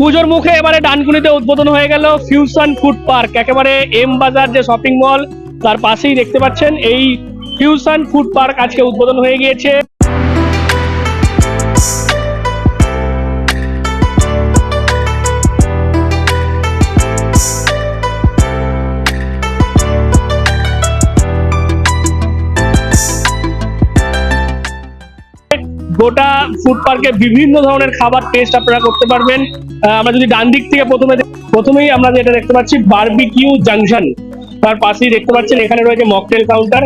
পুজোর মুখে এবারে ডানকুনিতে উদ্বোধন হয়ে গেল ফিউশন ফুড পার্ক। একেবারে এম বাজার যে শপিং মল তার পাশেই দেখতে পাচ্ছেন এই ফিউশন ফুড পার্ক আজকে উদ্বোধন হয়ে গিয়েছে। গোটা ফুড পার্কে বিভিন্ন ধরনের খাবার টেস্ট আপনারা করতে পারবেন। আমরা যদি ডান দিক থেকে প্রথমেই আমরা যেটা দেখতে পাচ্ছি বারবিকিউ জাংশন, তার পাশেই দেখতে পাচ্ছেন এখানে রয়েছে মকটেল কাউন্টার।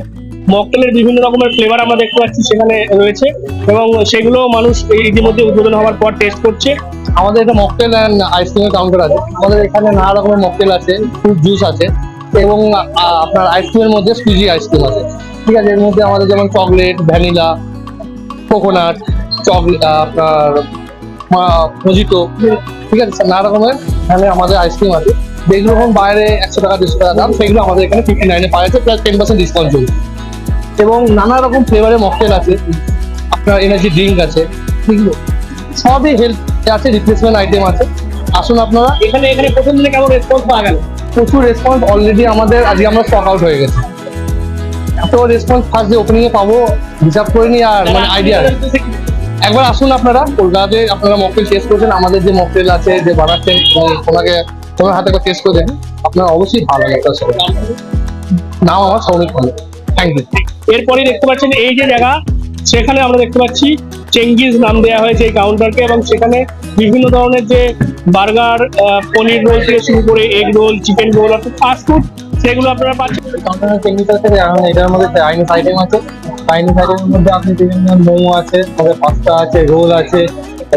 মকটেলের বিভিন্ন রকমের ফ্লেভার আমরা দেখতে পাচ্ছি সেখানে রয়েছে এবং সেগুলো মানুষ ইতিমধ্যে উদ্বোধন হওয়ার পর টেস্ট করছে। আমাদের এটা মকটেল অ্যান্ড আইসক্রিমের কাউন্টার আছে। আমাদের এখানে নানা রকমের মকটেল আছে, ফ্রুট জুস আছে এবং আপনার আইসক্রিমের মধ্যে ফ্রিজি আইসক্রিম আছে। ঠিক আছে, এর মধ্যে আমাদের যেমন চকলেট, ভ্যানিলা, কোকোনাট, আপনার মজিটো, ঠিক আছে, নানা রকমের এখানে আমাদের আইসক্রিম আছে। যেগুলো এখন বাইরে 100 টাকা 200 টাকা দাম, সেগুলো আমাদের এখানে 59-এ পাওয়া যাচ্ছে, প্লাস 10% ডিসকাউন্ট চলছে। এবং নানা রকম ফ্লেভারের মকটেল আছে, আপনার এনার্জি ড্রিঙ্ক আছে, এগুলো সবই হেলথ আছে, রিপ্লেসমেন্ট আইটেম আছে। আসুন আপনারা এখানে প্রথম দিনে কেমন রেসপন্স পাওয়া গেল? প্রচুর রেসপন্স অলরেডি আমাদের, আজকে আমরা স্টক আউট হয়ে গেছে। এত রেসপন্স ফার্স্ট ডে ওপেনিং এ পাবো হিসাব করে নি, আর মানে আইডিয়া। একবার আসুন আপনারা কলকাতাতে, আপনারা মকটেল টেস্ট করছেন, আমাদের যে মকটেল আছে যে বানাচ্ছেন ওনাকে তোমার হাতে করে টেস্ট করে দেখেন, আপনার অবশ্যই ভালো লাগবে। নাম আমার সৌমিক ভালো। Thank you. এরপরই দেখতে পাচ্ছেন এই যে জায়গা, সেখানে আমরা দেখতে পাচ্ছি চেঙ্গিজ নাম দেওয়া হয়েছে এই কাউন্টারকে এবং সেখানে বিভিন্ন ধরনের যে বার্গার, পনির রোল থেকে শুরু করে এগ রোল, চিকেন রোল, অর্থাৎ ফাস্ট ফুড, সেগুলো আপনারা পাচ্ছেন। কাউন্টারের চেঙ্গিজ আছে, এটার মধ্যে চাইনিজ আইটেম আছে। চাইনিজ আইটেমের মধ্যে আপনি বিভিন্ন মোমো আছে, আমাদের পাস্তা আছে, রোল আছে।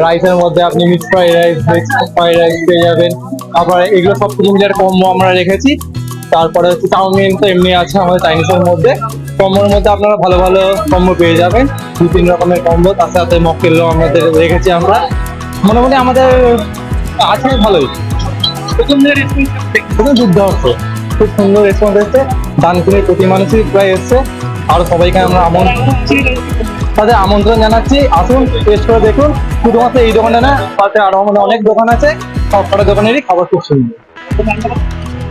রাইসের মধ্যে আপনি mix fried rice, veg fried rice পেয়ে যাবেন। তারপরে এগুলো সব কিছু মিলিয়ে কম্বো আমরা রেখেছি। তারপরে হচ্ছে চাউমিন তো এমনি আছে আমাদের চাইনিজের মধ্যে। কম্বোর মধ্যে আপনারা ভালো ভালো কম্বো পেয়ে যাবেন, 2-3 রকমের কম্বো। তার সাথে মকটেলও আমাদের রেখেছি আমরা। মোটামুটি আমাদের আছে ভালোই। প্রথম দিনের রেসপন্স যুদ্ধ হচ্ছে, খুব সুন্দর রেসপন্স এসছে। ডানকুনির প্রতি মানুষই প্রায় এসছে। আরো সবাইকে আমরা তাদের আমন্ত্রণ জানাচ্ছি, আসুন টেস্ট করে দেখুন। শুধুমাত্র এই দোকানে না, তাতে আরো আমাদের অনেক দোকান আছে, সব কটা দোকানেরই খাবার খুব সুন্দর।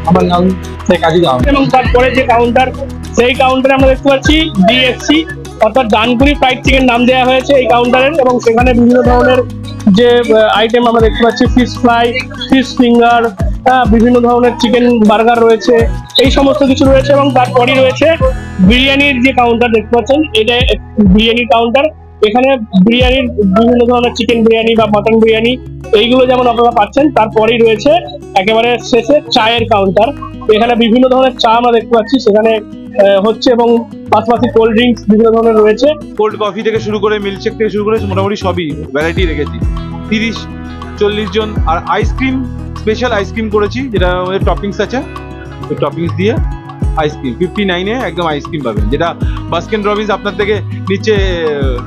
আমার নাম শেখ আজিজ আহমেদ। এবং তারপরে যে কাউন্টার, সেই কাউন্টারে আমরা দেখতে পাচ্ছি ডিএফসি অর্থাৎ ডানকুনি ফ্রাইড চিকেন নাম দেওয়া হয়েছে এই কাউন্টারের এবং সেখানে বিভিন্ন ধরনের যে আইটেম আমরা দেখতে পাচ্ছি, ফিশ ফ্রাই, ফিশ ফিঙ্গার, বিভিন্ন ধরনের চিকেন বার্গার রয়েছে, এই সমস্ত কিছু রয়েছে। এবং তারপরই রয়েছে বিরিয়ানির যে কাউন্টার দেখতে পাচ্ছেন, এটা বিরিয়ানির কাউন্টার। এখানে বিরিয়ানির বিভিন্ন ধরনের চিকেন বিরিয়ানি বা মটন বিরিয়ানি এইগুলো যেমন আপনারা পাচ্ছেন। তারপরেই রয়েছে একেবারে শেষে চায়ের কাউন্টার। এখানে বিভিন্ন ধরনের চা আমরা দেখতে পাচ্ছি সেখানে হচ্ছে এবং পাশাপাশি কোল্ড ড্রিঙ্কস বিভিন্ন ধরনের রয়েছে। কোল্ড কফি থেকে শুরু করে মিল্কশেক থেকে শুরু করে মোটামুটি সবই ভ্যারাইটি রেখেছি। 30-40 জন। আর আইসক্রিম, স্পেশাল আইসক্রিম করেছি, যেটা আমাদের টপিংস আছে, ওই টপিংস দিয়ে আইসক্রিম 59-এ একদম আইসক্রিম পাবেন। যেটা বাস্কিন রবিন্স আপনার থেকে নিচে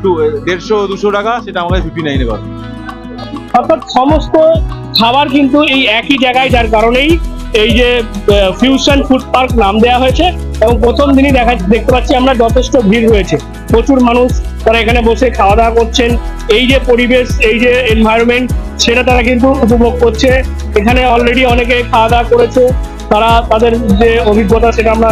150-200 টাকা, সেটা আমাদের 59-এ পাবেন। অর্থাৎ সমস্ত খাবার কিন্তু এই একই জায়গায়, যার কারণেই এই যে ফিউশন ফুড পার্ক নাম দেওয়া হয়েছে। এবং প্রথম দিনই দেখতে পাচ্ছি আমরা যথেষ্ট ভিড় রয়েছে, প্রচুর মানুষ তারা এখানে বসে খাওয়া দাওয়া করছেন। এই যে পরিবেশ, এই যে এনভায়রনমেন্ট, সেটা তারা কিন্তু উপভোগ করছে। এখানে অলরেডি অনেকে খাওয়া দাওয়া করেছে, তারা তাদের যে অভিজ্ঞতা সেটা আমরা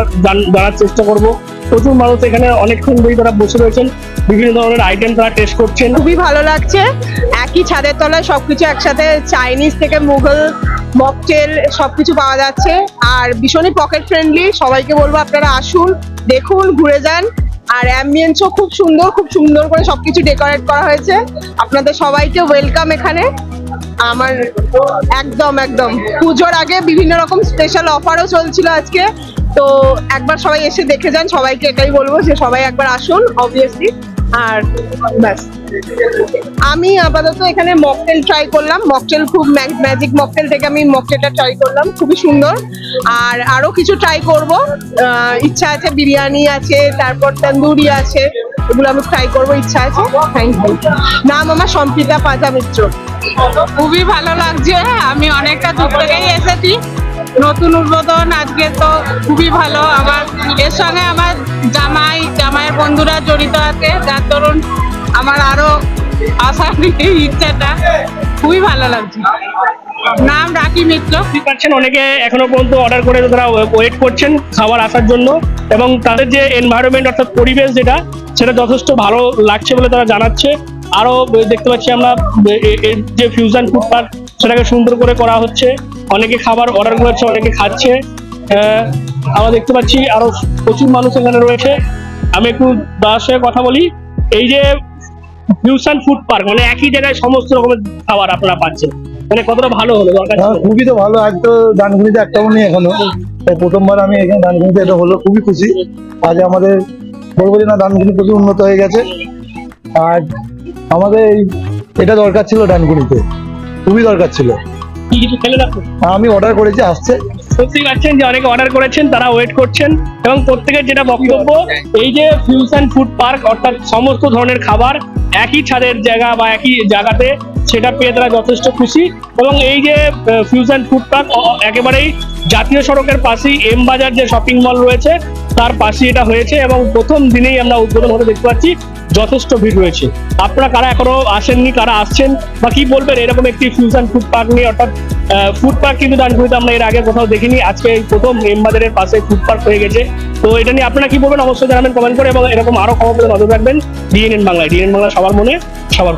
জানার চেষ্টা করব। প্রচুর মানুষ এখানে অনেকক্ষণ ধরে তারা বসে রয়েছেন, বিভিন্ন ধরনের আইটেম তারা টেস্ট করছেন। খুবই ভালো লাগছে, একই ছাদের তলায় সবকিছু একসাথে, চাইনিজ থেকে মুঘল, মকটেল সবকিছু পাওয়া যাচ্ছে। আর ভীষণই পকেট ফ্রেন্ডলি। সবাইকে বলবো আপনারা আসুন, দেখুন, ঘুরে যান। আর অ্যাম্বিয়েন্সও খুব সুন্দর করে সবকিছু ডেকোরেট করা হয়েছে। আপনাদের সবাইকে ওয়েলকাম এখানে। আমার একদম পুজোর আগে বিভিন্ন রকম স্পেশাল অফারও চলছিল আজকে, তো একবার সবাই এসে দেখে যান। সবাইকে এটাই বলবো যে সবাই একবার আসুন অবভিয়াসলি। আর ব্যাস, আমি আপাতত এখানে মকটেল ট্রাই করলাম। মকটেল খুব ম্যাজিক মকটেল থেকে আমি মকটেলটা ট্রাই করলাম, খুবই সুন্দর। আর আরো কিছু ট্রাই করব, ইচ্ছা আছে। বিরিয়ানি আছে, তারপর তন্দুরি আছে, এগুলো আমি ট্রাই করবো, ইচ্ছা আছে। Thank you. নাম আমার সম্প্রীতা পাজা মিত্র। খুবই ভালো লাগছে, আমি অনেকটা দূর থেকেই এসেছি। নতুন উদ্বোধন আজকে, তো খুবই ভালো। আমার এর সঙ্গে আমার জামাইয়ের বন্ধুরা জড়িত আছে, যার দরুন আমার আরো আসার ইচ্ছাটা। খুবই ভালো লাগছে। নাম রাকি মিত্র। বুঝতে পারছেন অনেকে এখনো পর্যন্ত অর্ডার করে তারা ওয়েট করছেন খাবার আসার জন্য, এবং তাদের যে এনভায়রনমেন্ট অর্থাৎ পরিবেশ সেটা যথেষ্ট ভালো লাগছে বলে তারা জানাচ্ছে। আরো দেখতে পাচ্ছি আমরা যে ফিউশন ফুড পার্ক সেটাকে সুন্দর করে করা হচ্ছে, অনেকে খাবার অর্ডার করেছে, অনেকে খাচ্ছে। আমরা দেখতে পাচ্ছি আরো প্রচুর মানুষ এখানে রয়েছে। আমি একটু দাদার সঙ্গে কথা বলি। এই যে ফিউশন ফুড পার্ক মানে একই জায়গায় সমস্ত রকমের খাবার আপনারা পাচ্ছেন, মানে কতটা ভালো হলো দরকার ছিল? খুবই তো ভালো। আজ তো ডানকুনিতে একটাও নেই এখনো, তাই প্রথমবার আমি এখানে ডানকুনিতে এটা হলো, খুবই খুশি। আজ আমাদের বলবো যে না, ডানকুনি প্রচুর উন্নত হয়ে গেছে। আর আমাদের এটা দরকার ছিল, ডানকুনিতে খুবই দরকার ছিল। কি কিছু খেলে রাখুন। আমি অর্ডার করেছি, আসছে। বুঝতেই পারছেন যে অনেকে অর্ডার করেছেন, তারা ওয়েট করছেন, এবং প্রত্যেকের যেটা বক্তব্য এই যে ফিউশন ফুড পার্ক অর্থাৎ সমস্ত ধরনের খাবার একই ছাদের জায়গা বা একই জায়গাতে, সেটা পেয়ে তারা যথেষ্ট খুশি। এবং এই যে ফিউশন ফুড পার্ক একেবারেই জাতীয় সড়কের পাশেই এম বাজার যে শপিং মল রয়েছে তার পাশেই এটা হয়েছে, এবং প্রথম দিনেই আমরা উদ্বোধন হতে দেখতে পাচ্ছি যথেষ্ট ভিড় রয়েছে। আপনারা কারা এখনো আসেননি, কারা আসছেন বা কি বলবেন এরকম একটি ফিউশন ফুড পার্ক নিয়ে? অর্থাৎ ফুড পার্ক কিন্তু ডানকুনিতে আমরা এর আগে কোথাও দেখিনি, আজকে এই প্রথম এম বাজারের পাশে ফুড পার্ক হয়ে গেছে। তো এটা নিয়ে আপনারা কি বলবেন অবশ্যই জানাবেন কমেন্ট করে, এবং এরকম আরো খবর পেতে নজর রাখবেন ডিএনএন বাংলায়। ডিএনএন বাংলা সবার মনে সবার